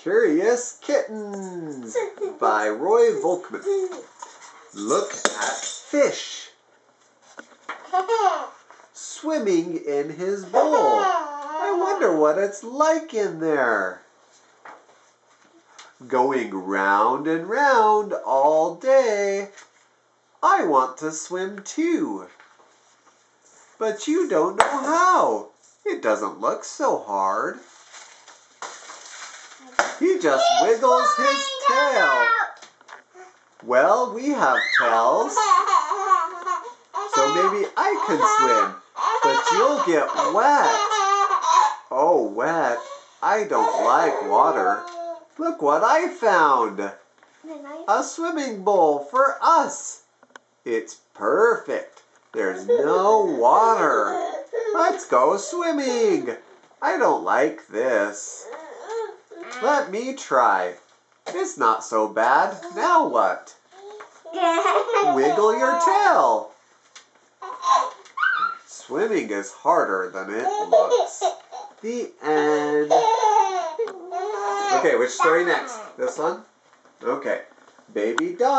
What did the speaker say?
Curious Kittens by Roy Volkman. Look at fish swimming in his bowl. I wonder what it's like in there. Going round and round all day. I want to swim too. But you don't know how. It doesn't look so hard. He just wiggles his tail. Well, we have tails, so maybe I can swim, but you'll get wet. Oh, wet. I don't like water. Look what I found. A swimming bowl for us. It's perfect. There's no water. Let's go swimming. I don't like this. Let me try. It's not so bad. Now what? Wiggle your tail. Swimming is harder than it looks. The end. Okay, which story next? This one? Okay. Baby Donald.